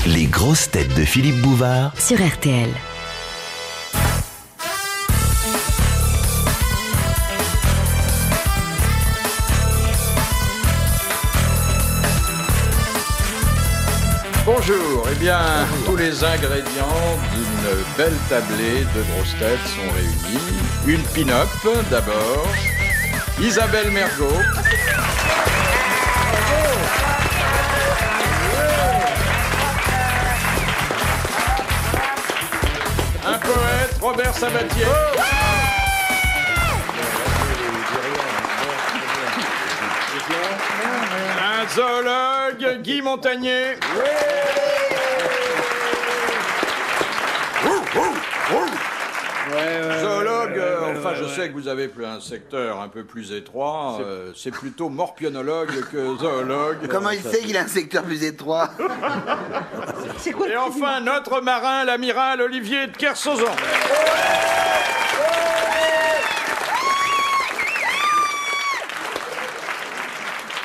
Les grosses têtes de Philippe Bouvard sur RTL. Bonjour, eh bien, tous les ingrédients d'une belle tablée de grosses têtes sont réunis. Une pin-up d'abord, Isabelle Mergot. Un poète, Robert Sabatier. Un zoologue, Guy Montagnier. Zoologue, enfin je sais que vous avez un secteur un peu plus étroit, c'est plutôt morpionologue que zoologue. Comment il sait qu'il a un secteur plus étroit? Et enfin notre marin, l'amiral Olivier de Kersauzon.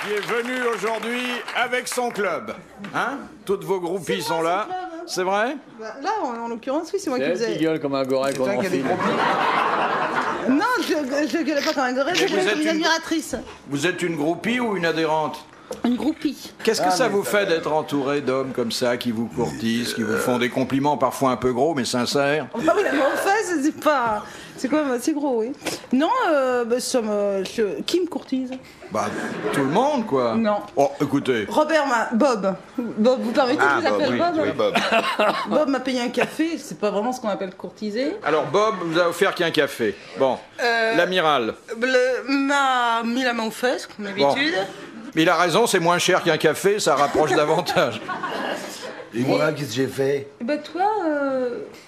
Qui est venu aujourd'hui avec son club. Hein? Toutes vos groupies sont là. C'est vrai? Bah, là, en l'occurrence, oui, c'est moi qui C'est vous elle qui ai... gueule comme un gorille qu'on enfile. Non, je gueulais pas comme un gorille, je vous gueulais êtes comme une une- admiratrice. Vous êtes une groupie ou une adhérente? Une groupie. Qu'est-ce que ça vous fait d'être entouré d'hommes comme ça, qui vous courtisent, qui vous font des compliments parfois un peu gros mais sincères? Ah oui, mais en fait, c'est pas... C'est quand même assez gros, oui. Non, qui me courtise? Bah, tout le monde, quoi. Non. Oh, écoutez. Bob. Bob, vous permettez que je l'appelle Bob? Oui, Bob. Bob m'a payé un café, c'est pas vraiment ce qu'on appelle courtiser. Alors, Bob vous a offert qu'un café. Bon. L'amiral. M'a mis la main aux fesses, comme d'habitude. Mais il a raison, c'est moins cher qu'un café, ça rapproche davantage. Et moi, qu'est-ce que j'ai fait? Et bah toi,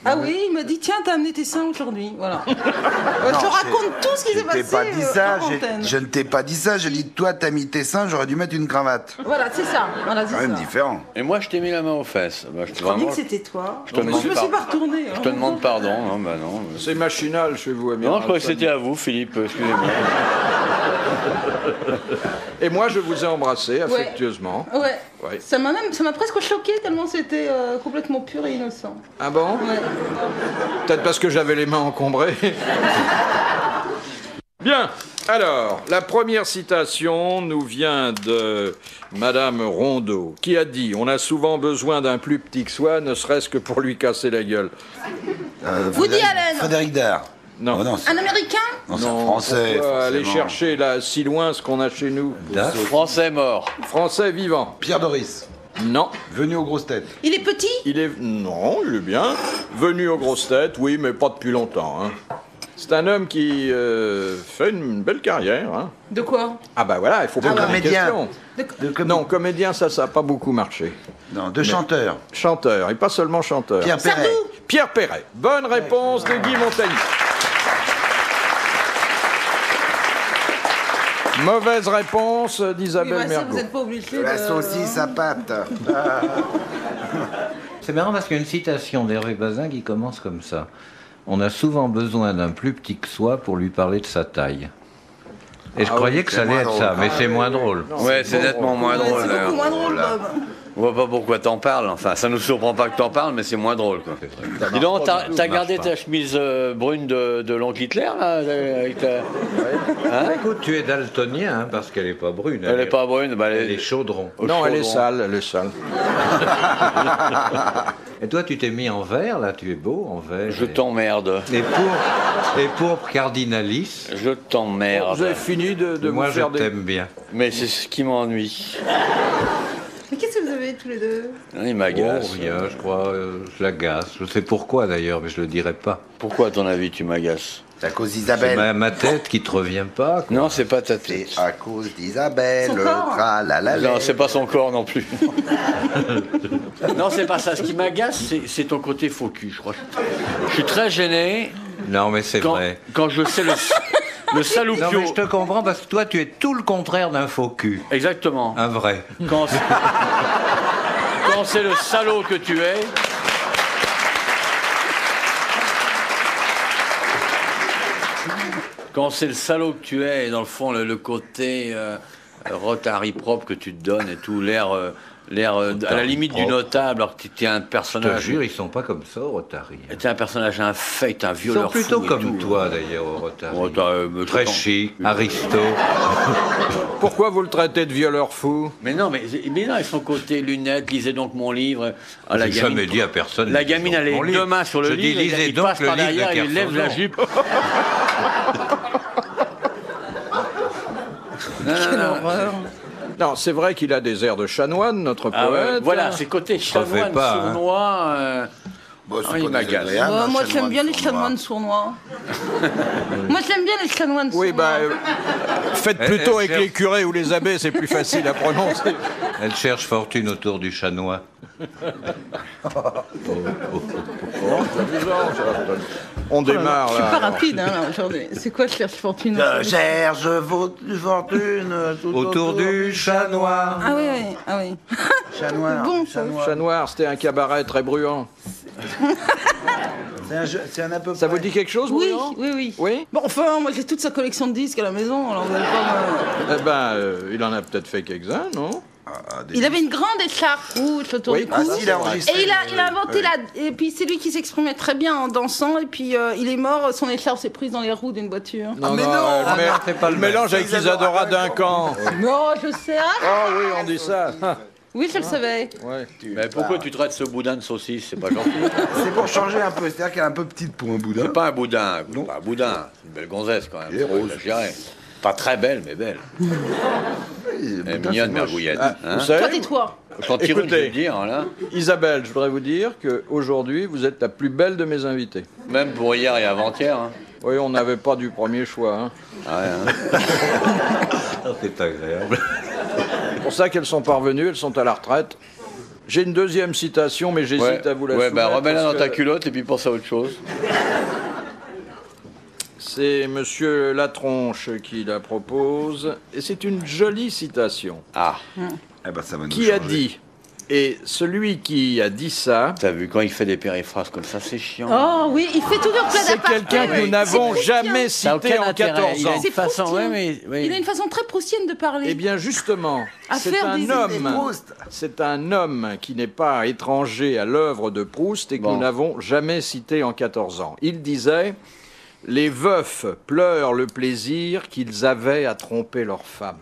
ah oui, il m'a dit tiens, t'as amené tes seins aujourd'hui, voilà. Je te raconte tout ce qui s'est Je t'ai passé pas dit ça, hors antenne. je ne t'ai pas dit ça, je dis toi t'as mis tes seins, j'aurais dû mettre une cravate. Voilà, c'est ça. Voilà, c'est C'est quand même ça. différent. Et moi, je t'ai mis la main aux fesses. Bah, je te Je croyais vraiment- que c'était toi. Je te demande me suis pardon. pas retournée. Je te demande pardon. Non, bah non. C'est machinal chez vous, amiral. Non, je croyais que c'était à vous, Philippe. Excusez-moi. Et moi, je vous ai embrassé affectueusement. Ouais. Ouais. Ça m'a presque choqué tellement c'était complètement pur et innocent. Ah bon? Ouais. Peut-être parce que j'avais les mains encombrées. Bien. Alors, la première citation nous vient de Madame Rondeau, qui a dit « On a souvent besoin d'un plus petit que soi, ne serait-ce que pour lui casser la gueule. Woody Allen. Frédéric Dard. » Non. Oh non, Un Américain? non, c'est un français. Pourquoi aller forcément. chercher là, si loin ce qu'on a chez nous. Français mort. Français vivant. Pierre Doris, Non. venu aux grosses têtes. Il est petit? Il est... Non, il est bien. Venu aux grosses têtes, oui, mais pas depuis longtemps. Hein. C'est un homme qui fait une belle carrière. Hein. De quoi? Ah bah voilà, il faut poser des comédien. questions. Non, comédien, ça n'a pas beaucoup marché. Non, de chanteurs. Chanteur, et pas seulement chanteur. Pierre Perret. Pierre Perret. Bonne réponse de Guy Montagnier. Mauvaise réponse d'Isabelle ça, Mergo. vous n'êtes pas obligé La de... saucisse à pâte. C'est marrant parce qu'il y a une citation d'Hervé Bazin qui commence comme ça. On a souvent besoin d'un plus petit que soi pour lui parler de sa taille. Et je croyais que ça allait être ça, mais c'est moins drôle. Ouais, c'est nettement moins Ouais, drôle. c'est d'ailleurs. beaucoup moins drôle, Bob. On voit pas pourquoi t'en parles. Enfin, ça nous surprend pas que t'en parles, mais c'est moins drôle, quoi. Dis donc, t'as gardé ta chemise brune de l'oncle Hitler, là avec ta... Hein? Écoute, tu es daltonien, hein, parce qu'elle n'est pas brune. Elle est pas brune, bah, Elle est chaudron. au Non, elle est chaudron. sale, elle est sale. Et toi, tu t'es mis en vert, là, tu es beau en vert. Je t'emmerde. Et pour cardinalis, Je t'emmerde. Vous avez fini de moi vous je faire des... t'aime bien. Mais c'est ce qui m'ennuie. Mais qu'est-ce que vous avez tous les deux? Il m'agace. Oh, rien, je crois, je l'agace. Je sais pourquoi d'ailleurs, mais je le dirai pas. Pourquoi, à ton avis, tu m'agaces? C'est à cause C'est d'Isabelle. ma tête qui te revient pas, quoi. Non, c'est pas ta C'est tête. à cause d'Isabelle. Son corps. Tralalala. Non, c'est pas son corps non plus. Non, c'est pas ça. Ce qui m'agace, c'est ton côté faux cul, je crois. Je suis très gêné Non, mais c'est quand, vrai. quand je sais le Non, saloupio. mais je te comprends parce que toi, tu es tout le contraire d'un faux cul. Exactement. Un vrai. Quand c'est le salaud que tu es. Quand c'est le salaud que tu es, et dans le fond, le côté Rotary propre que tu te donnes et tout, l'air L'air à la limite du notable, alors que tu es un Je te personnage. jure, ils sont pas comme ça au Rotary. Tu es un personnage infect, un Ils violeur sont plutôt fou et comme tout. toi d'ailleurs au Rotary. Oh, Très chic, aristo. Pourquoi vous le traitez de violeur fou? Mais non, ils sont côté lunettes, lisez donc mon livre. Ah, J'ai jamais dit à personne. La gamine, elle Mon est livre. deux mains sur le Je livre, dis, lisez il donc passe le par livre derrière, de il lève la Kersozon. jupe. Quelle horreur. Non, c'est vrai qu'il a des airs de chanoine, notre Ah ouais, poète. voilà, c'est côté chanoine, pas, hein. sournois. Bon, c'est Ah, il pas m'agace. désagréable, un Moi, j'aime chanoine bien les sournois. chanoines sournois. Moi, j'aime bien les chanoines sournois. Oui, bah, faites Elle- plutôt elle avec cherche- les curés ou les abbés, c'est plus facile à prononcer. Elle cherche fortune autour du chanois. On démarre Je suis pas là. rapide, hein, là, aujourd'hui. C'est quoi, je cherche fortune? Cherche fortune tout Autour du chanois. Ah oui, oui, ah oui. Chanoine. Bon, ça. Chat Noir, c'était un cabaret très bruyant. C'est un à peu Ça près. vous dit quelque chose, Oui, bruyant? oui, oui. Oui. Bon, enfin, moi, j'ai toute sa collection de disques à la maison, alors vous allez pas me... Eh ben, il en a peut-être fait quelques-uns, non? Il avait une grande écharpe rouge autour Oui. du cou. Ah si, il a enregistré. Et il a inventé la... Et puis c'est lui qui s'exprimait très bien en dansant. Et puis il est mort, son écharpe s'est prise dans les roues d'une voiture. Non, mais non, mais non, c'est pas le le même. mélange avec Isadora Duncan. Non, je sais. Ah, Ah oui, on dit ça. oui, je le savais. Ouais. Mais pourquoi tu traites ce boudin de saucisse? C'est pas gentil. C'est pour changer un peu, c'est-à-dire qu'elle est un peu petite pour un boudin. C'est pas un boudin, pas un boudin. C'est une belle gonzesse quand même. Elle est rose. Exagéré. Pas très belle, mais belle. Elle est mignonne, Mergouillette. Ah, hein. vous savez, Toi, tais-toi. Quand tu Écoutez. je vais te dire, là, Isabelle, je voudrais vous dire qu'aujourd'hui, vous êtes la plus belle de mes invités. même pour hier et avant-hier. Hein. Oui, on n'avait pas du premier choix. Hein. Ah ouais, hein. C'est agréable. C'est pour ça qu'elles sont parvenues, elles sont à la retraite. J'ai une deuxième citation, mais j'hésite à vous la ouais, soumettre. bah remets-la dans parce ta que culotte et puis pense à autre chose. C'est Monsieur Latronche qui la propose, et c'est une jolie citation. Ah, Eh ben, ça va nous Qui a changer. dit, et celui qui a dit ça, t'as vu, quand il fait des périphrases comme ça, c'est chiant. Oh oui, il fait toujours plein c'est d'apartés. quelqu'un que nous n'avons jamais Ça a cité aucun en intérêt. 14 Il a ans. une C'est façon, Proustien. ouais, mais, Il a une façon très proustienne de parler. Eh bien, justement, À c'est faire un des homme. Proust. C'est un homme qui n'est pas étranger à l'œuvre de Proust et que Bon. nous n'avons jamais cité en 14 ans. Il disait « Les veufs pleurent le plaisir qu'ils avaient à tromper leurs femmes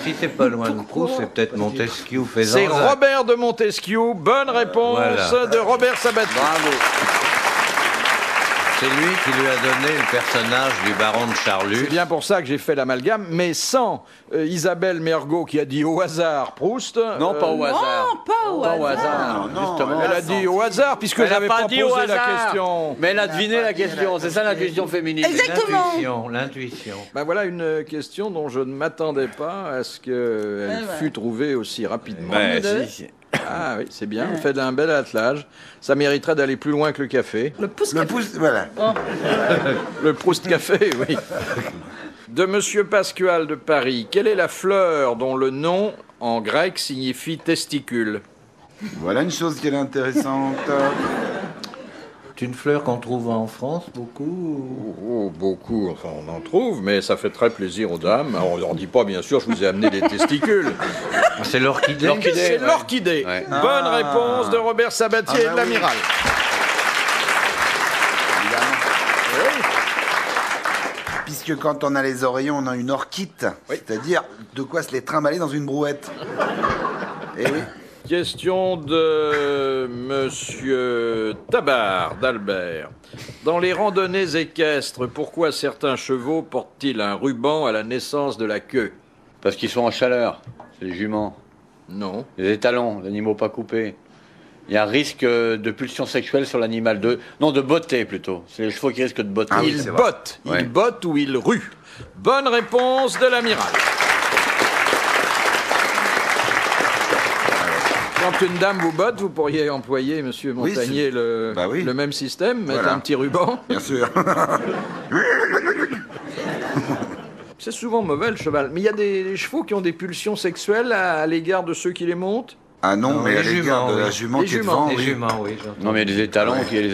Si c'est pas loin de Proust, c'est peut-être Montesquieu ». C'est Fézanzac. Robert de Montesquieu. Bonne réponse Voilà. de Robert Sabatier. Bravo. C'est lui qui lui a donné le personnage du baron de Charlus. C'est bien pour ça que j'ai fait l'amalgame, mais sans Isabelle Mergo qui a dit au hasard Proust. Non, pas au hasard. Non, pas au Pas au hasard. hasard, justement. Elle a dit au hasard, puisque Elle a j'avais pas dit posé au la hasard. question. Mais elle a deviné la question, c'est ça l'intuition féminine. Exactement. L'intuition. Ben voilà une question dont je ne m'attendais pas à ce qu'elle Ouais. fût trouvée aussi rapidement. Ouais, deux. si. Ah oui, c'est bien, on fait d'un bel attelage. Ça mériterait d'aller plus loin que le café. Le pouce Le pouce, voilà. Le Proust Café, oui. De Monsieur Pascual de Paris, quelle est la fleur dont le nom en grec signifie testicule? Voilà une chose qui est intéressante. C'est une fleur qu'on trouve en France beaucoup. Oh, beaucoup, enfin on en trouve, mais ça fait très plaisir aux dames. Alors, on leur dit pas, bien sûr, je vous ai amené des testicules. C'est l'orchidée. L'orchidée. C'est ouais. l'orchidée. Ouais. Bonne Ah. réponse de Robert Sabatier Ah, et bah de oui. l'amiral. Puisque quand on a les oreillons, on a une orchite. Oui. C'est-à-dire de quoi se les trimballer dans une brouette. Et oui. Question de Monsieur Tabar d'Albert. Dans les randonnées équestres, pourquoi certains chevaux portent-ils un ruban à la naissance de la queue? Parce qu'ils sont en chaleur, c'est les juments. Non. Les étalons, les animaux pas coupés. Il y a un risque de pulsion sexuelle sur l'animal. Non, de botter plutôt. C'est les chevaux qui risquent de botter. Ah oui, Ils c'est vrai. bottent. Ouais. Ils bottent ou ils ruent. Bonne réponse de l'amiral. Quand une dame vous botte, vous pourriez employer, Monsieur Oui, Montagnier, Bah oui. le même système, mettre Voilà. un petit ruban. Bien sûr. C'est souvent mauvais le cheval, mais il y a des chevaux qui ont des pulsions sexuelles à l'égard de ceux qui les montent. Ah non, mais les à l'égard juments, de la oui. jument Les qui est juments, devant, Les oui. juments, oui. j'entends. Non, mais il y a des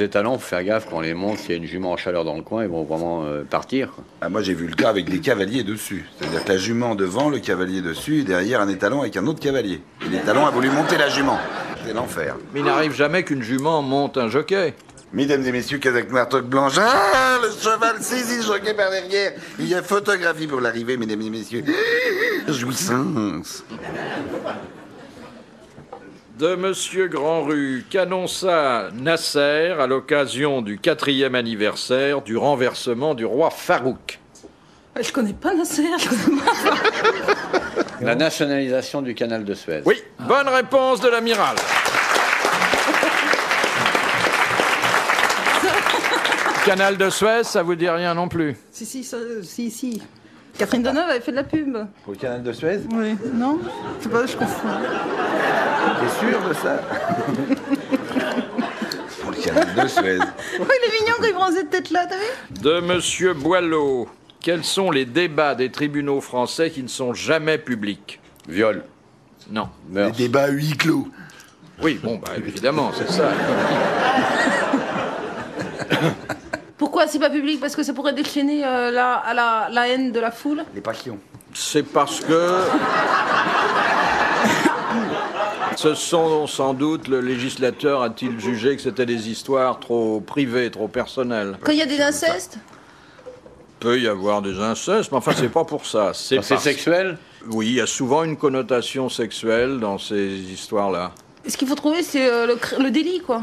étalons, faut faire gaffe quand on les monte, s'il y a une jument en chaleur dans le coin, ils vont vraiment partir, quoi. Ah, moi, j'ai vu le cas avec des cavaliers dessus. C'est-à-dire que la jument devant, le cavalier dessus, et derrière un étalon avec un autre cavalier. Et l'étalon a voulu monter la jument. C'est l'enfer. Mais il n'arrive jamais qu'une jument monte un jockey. Mesdames et messieurs, Kazakh noir, toque blanche. Ah, le cheval saisit le jockey par derrière. Il y a photographie pour l'arrivée, mesdames et messieurs. Jouissance. De Monsieur Grandrue, qu'annonça Nasser à l'occasion du 4e anniversaire du renversement du roi Farouk? Je connais pas Nasser, je connais pas. La nationalisation du canal de Suez. Oui, bonne réponse de l'amiral. Canal de Suez, ça vous dit rien non plus? Si. Catherine Deneuve avait fait de la pub. Pour le canal de Suez? Oui, non? Je sais pas, je confonds. T'es sûr de ça? Pour le canal de Suez. Oui, il est mignon quand il prend cette tête-là, t'as vu? De Monsieur Boileau, quels sont les débats des tribunaux français qui ne sont jamais publics? Viol. Non. Les Meurtre. débats à huis clos. Oui, bon, bah évidemment, c'est ça. Pourquoi c'est pas public? Parce que ça pourrait déchaîner la haine de la foule. Les passions. C'est parce que ce sont sans doute, le législateur a-t-il jugé que c'était des histoires trop privées, trop personnelles. Quand il y a des incestes? Peut y avoir des incestes, mais enfin c'est pas pour ça. C'est parce- sexuel? Oui, il y a souvent une connotation sexuelle dans ces histoires-là. Ce qu'il faut trouver, c'est le délit, quoi.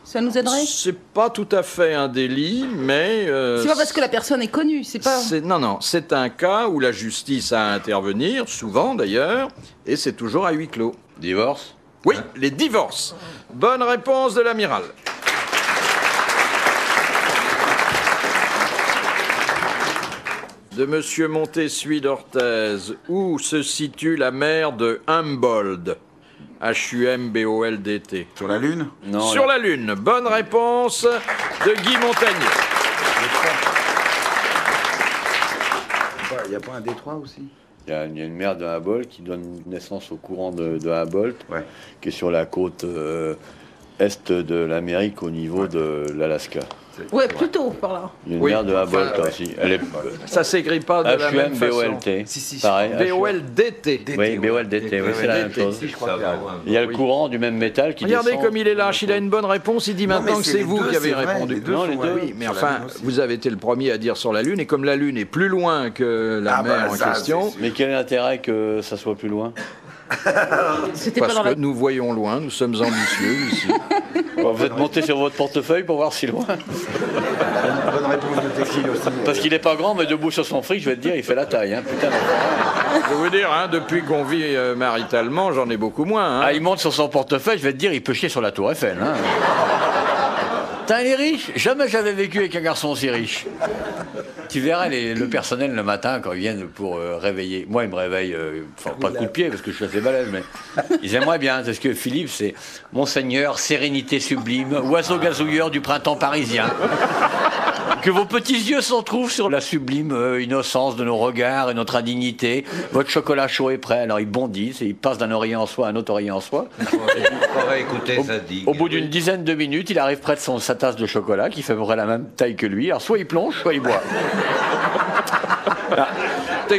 Ça nous aiderait? C'est pas tout à fait un délit, mais... C'est pas parce que la personne est connue, c'est pas... Non, c'est un cas où la justice a à intervenir, souvent d'ailleurs, et c'est toujours à huis clos. Divorce? Oui, les divorces. Bonne réponse de l'amiral. De Monsieur Montessuie d'Orthez, où se situe la mer de Humboldt? H-U-M-B-O-L-D-T. Sur la Lune? Non. Sur la Lune. Bonne réponse de Guy Montagnier. Il n'y a pas un détroit aussi? Il y a une mer de Humboldt qui donne naissance au courant de Humboldt, Ouais. qui est sur la côte est de l'Amérique au niveau de l'Alaska. Ouais, plutôt par là. Il y a une Oui, mer de Humboldt enfin, aussi. Elle est Ça s'écrit pas de la même façon. H-U-M-B-O-L-T. Si, Pareil. B-O-L-D-T. Oui, B-O-L-D-T, oui, c'est la même chose. Je crois qu'il y a- Il y a le courant du même métal qui Regardez descend. comme il est lâche, il a une bonne réponse, il dit Non, maintenant mais que c'est c'est les vous deux, qui avez c'est vrai, répondu. les deux Non, sont les deux. vrais. Oui, mais Sur la enfin, Lune aussi. vous avez été le premier à dire sur la Lune, et comme la Lune est plus loin que la Ah mer bah, en ça, question, c'est sûr. Mais quel est l'intérêt que ça soit plus loin? C'était pas parce dans que la... nous voyons loin, nous sommes ambitieux ici. Bon, vous êtes monté sur votre portefeuille pour voir si loin. Bonne réponse de Texile aussi. Parce qu'il n'est pas grand, mais debout sur son fric, je vais te dire, il fait la taille. Hein, putain. Je vais vous dire, hein, depuis qu'on vit maritalement, j'en ai beaucoup moins. Hein. Ah, il monte sur son portefeuille, je vais te dire, il peut chier sur la tour Eiffel. Hein. Putain, il est riche. Jamais j'avais vécu avec un garçon aussi riche. Tu verras le personnel le matin quand ils viennent pour réveiller. Moi, ils me réveillent, enfin, pas de coup de pied parce que je suis assez balèze, mais ils aimeraient bien parce que Philippe, c'est Monseigneur, sérénité sublime, oiseau gazouilleur du printemps parisien. Que vos petits yeux s'en trouvent sur la sublime innocence de nos regards et notre indignité. Votre chocolat chaud est prêt, alors ils bondissent et ils passent d'un oreiller en soi à un autre oreiller en soi. On va écouter ça dit. Au bout d'une dizaine de minutes, il arrive près de sa tasse de chocolat qui fait à peu près la même taille que lui. Alors soit il plonge, soit il boit.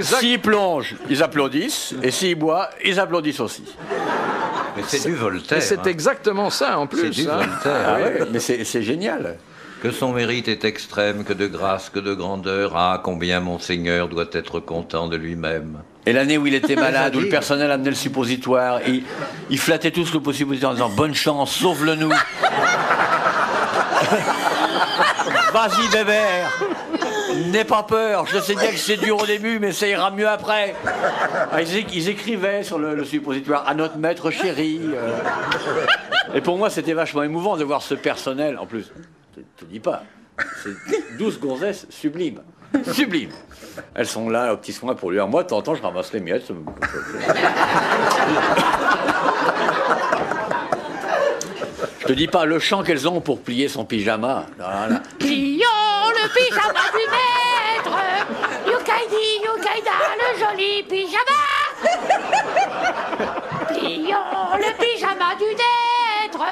S'il plonge, ils applaudissent, et s'il boit, ils applaudissent aussi. Mais c'est du Voltaire. Et c'est hein. exactement ça en plus. C'est du hein. Voltaire. Ah ouais, mais c'est génial. Que son mérite est extrême, que de grâce, que de grandeur. Ah, combien Monseigneur doit être content de lui-même. Et l'année où il était malade, où le personnel amenait le suppositoire, il flattait tous le suppositoire en disant « Bonne chance, sauve-le-nous !» Vas-y, bébert, n'aie pas peur, je sais bien que c'est dur au début, mais ça ira mieux après. Ah, ils écrivaient sur le suppositoire « À notre maître chéri ». Et pour moi, c'était vachement émouvant de voir ce personnel. En plus, te dis pas, c'est 12 gonzesses sublimes. Sublimes. Elles sont là, aux petits soins pour lui. Alors moi, de temps en temps, je ramasse les miettes. Je te dis pas le chant qu'elles ont pour plier son pyjama. Là, là. Plions le pyjama du maître, Yukaidi, Yukaida, le joli pyjama. Plions le pyjama du naître,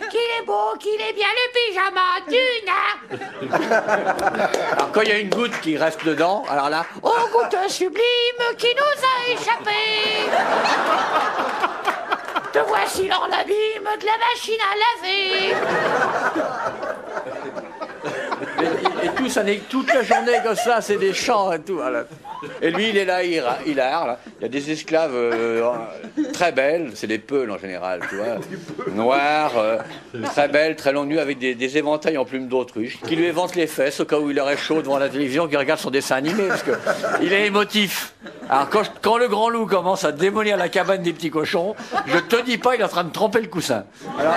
qu'il est beau, qu'il est bien le pyjama du nain. Alors quand il y a une goutte qui reste dedans, alors là, Ô goutte sublime qui nous a échappé. Te voici dans l'abîme de la machine à laver. et tout ça n'est toute la journée comme ça, c'est des chants et tout. Voilà. Et lui, il est là, il erre, là. Il y a des esclaves très belles, c'est des peuls en général, tu vois, noirs, très belles, très longues nues, avec des éventails en plumes d'autruche, qui lui éventent les fesses au cas où il aurait chaud devant la télévision, qu'il regarde son dessin animé, parce qu'il est émotif. Alors quand le grand loup commence à démolir la cabane des petits cochons, je te dis pas, il est en train de tremper le coussin. Alors,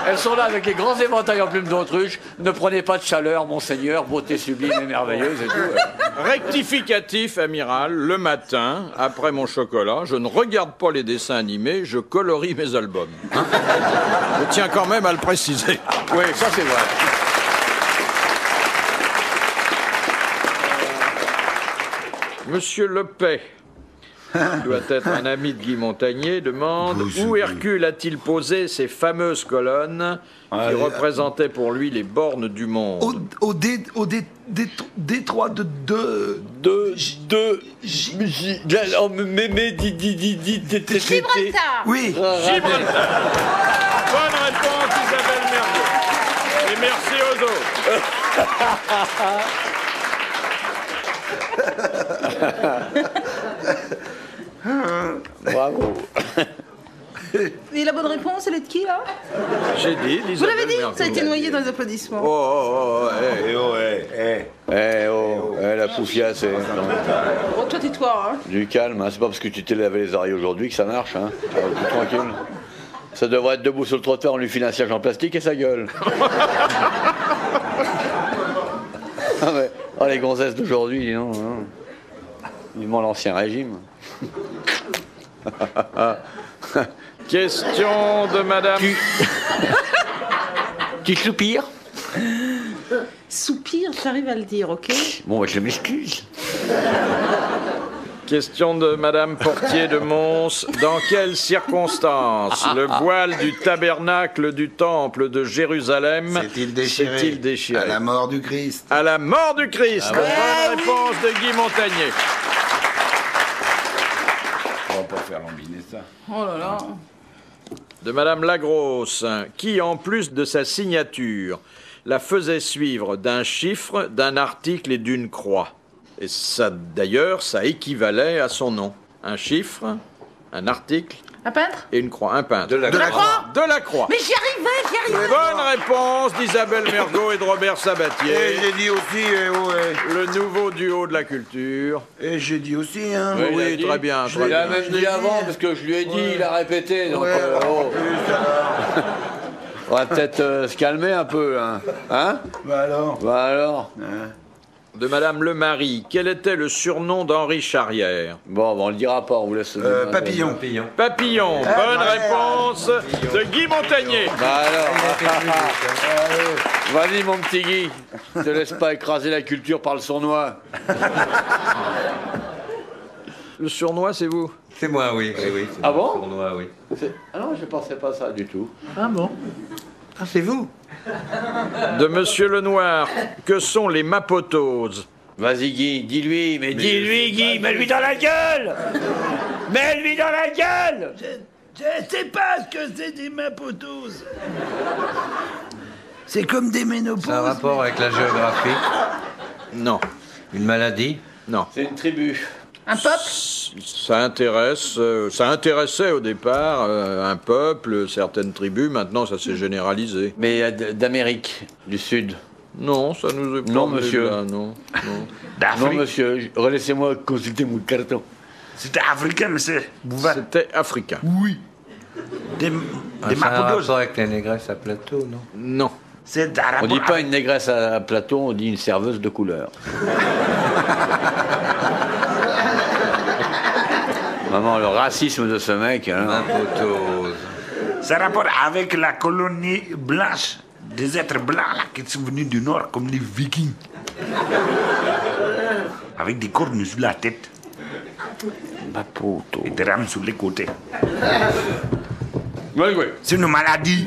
elles sont là avec les grands éventails en plumes d'autruche. Ne prenez pas de chaleur, monseigneur, beauté sublime et merveilleuse et tout. Rectificatif, amiral, le matin, après mon chocolat, je ne regarde pas les dessins animés, je colorie mes albums. Hein, je tiens quand même à le préciser. Oui, ça c'est vrai. Monsieur Lepay, qui doit être un ami de Guy Montagnier, demande où Hercule a-t-il posé ces fameuses colonnes qui représentaient pour lui les bornes du monde. Au détroit de Gibraltar. Oui. Gibraltar. Bonne réponse, Isabelle Mergo. Et merci aux autres. Bravo. Et la bonne réponse, elle est de qui, là? J'ai dit, Vous Isabelle l'avez dit? Mergo. Ça a été noyé dans les applaudissements. La poufiasse, Oh, toi, tais-toi, hein. du calme, hein. C'est pas parce que tu t'es lavé les oreilles aujourd'hui que ça marche, hein. Tout tranquille. Ça devrait être debout sur le trottoir, on lui file un siège en plastique et sa gueule. Les gonzesses d'aujourd'hui, non. Vivement l'ancien régime. Question de madame... Tu soupires? Soupir, j'arrive à le dire, ok? Bon, je m'excuse. Question de madame Portier de Mons. Dans quelles circonstances le voile du tabernacle du temple de Jérusalem S'est-il déchiré? s'est-il déchiré? À la mort du Christ. À la mort du Christ. Bonne réponse de Guy Montagnier. On va pas faire lambiner ça. Oh là là. De madame Lagrosse, qui en plus de sa signature la faisait suivre d'un chiffre, d'un article et d'une croix. Et ça, d'ailleurs, ça équivalait à son nom. Un chiffre, un article Un peintre? et une croix. Un peintre. De la croix. De la croix. Mais j'y arrivais. Bonne réponse d'Isabelle Mergo et de Robert Et Sabatier. j'ai dit aussi, Le nouveau duo de la culture. et j'ai dit aussi, hein. Ouais, il a Oui, dit. très bien. Je très l'ai bien. même dit avant, parce que je lui ai dit, il a répété. Donc, on va peut-être se calmer un peu, hein. Hein? Bah alors. Bah alors. De madame Lemarie, quel était le surnom d'Henri Charrière? Bon, on le dira pas, on vous laisse. Papillon. Papillon. Bonne réponse de Guy Montagnier. Bah alors. Vas-y, mon petit Guy. Te laisse pas écraser la culture par le sournois. Le sournois, c'est vous? C'est moi, oui. Oui. Ah bon? Tournoi, oui. Ah non, je pensais pas ça du tout. Ah bon? Ah, c'est vous? De monsieur Lenoir, que sont les mapotoses? Vas-y, Guy, dis-lui, mais dis-lui, Guy, mets-lui dans la gueule! Mets-lui dans la gueule! Je sais pas ce que c'est des mapotoses. C'est comme des ménopauses. Ça a un rapport avec la géographie? Non. Une maladie? Non. C'est une tribu. Un peuple? Ça intéressait au départ un peuple, certaines tribus. Maintenant, ça s'est généralisé. Mais d'Amérique du Sud. Non, ça nous est pas Non, venu de monsieur. là, non. Non, monsieur, relaissez-moi consulter mon carton. C'était africain, monsieur. Bouvard. C'était africain. Oui. Des Ça a un mapotoses. rapport avec les négresses à plateau, non? Non. C'est un On rapport dit pas avec- une négresse à plateau, on dit une serveuse de couleur. Maman, le racisme de ce mec, hein. Mapotose. Ça a rapport avec la colonie blanche. Des êtres blancs là, qui sont venus du nord, comme les vikings. Avec des cornes sur la tête. Mapoto. Et des rames sur les côtés. Oui, oui. C'est une maladie.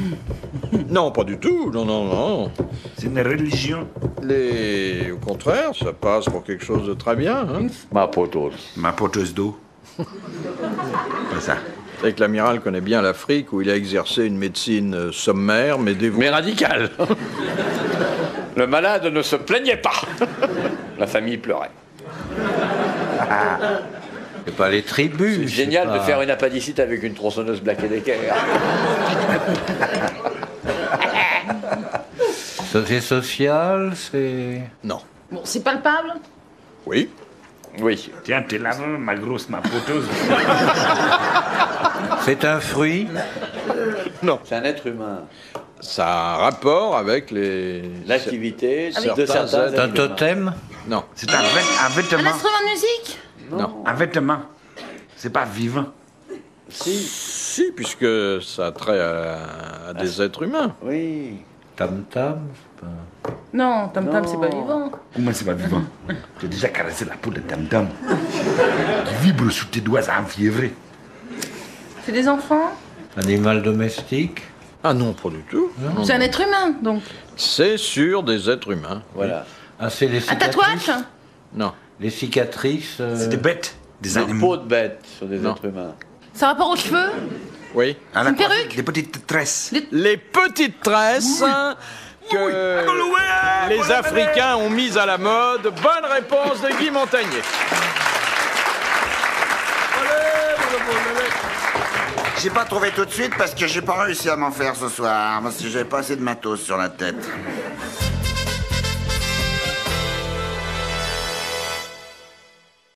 Non, pas du tout. Non, non, non. C'est une religion. Au contraire, ça passe pour quelque chose de très bien. Hein. Mapoto. Ma poteuse d'eau. C'est ça. C'est que l'amiral connaît bien l'Afrique où il a exercé une médecine sommaire mais dévouée. Mais radical. Le malade ne se plaignait pas. La famille pleurait. C'est pas les tribus. C'est génial pas- de faire une appendicite avec une tronçonneuse Black & Decker. C'est social, c'est... Non. Bon, c'est palpable. Oui. Oui. Tiens, t'es là, ma grosse, ma poteuse. C'est un fruit. Non. C'est un être humain. Ça a un rapport avec L'activité de Certains certains êtres. C'est un êtres humains. totem. Non. C'est un Un vêtement. instrument de musique. Non. Un vêtement. C'est pas vivant. Si, puisque ça a trait à des êtres humains. Oui. Tam-tam. c'est pas- Non, tam-tam, c'est pas vivant. Comment c'est pas vivant? J'ai déjà caressé la peau de tam-tam. Qui vibre sous tes doigts enfiévrés. C'est des enfants. Animal domestique. Ah non, pas du tout. Non, C'est un non. être humain, donc. C'est sur des êtres humains. Voilà. Ah, c'est les Un cicatrices. tatouage. Non. Les cicatrices. C'est des bêtes, des Une animaux. peau de bête sur des Non. êtres humains. Ça a rapport aux cheveux. Oui. À la Une coiffe, perruque. des petites tresses. Les petites tresses que les Africains ont mises à la mode. Bonne réponse de Guy Montagnier. J'ai pas trouvé tout de suite parce que j'ai pas réussi à m'en faire ce soir, parce que j'avais pas assez de matos sur la tête.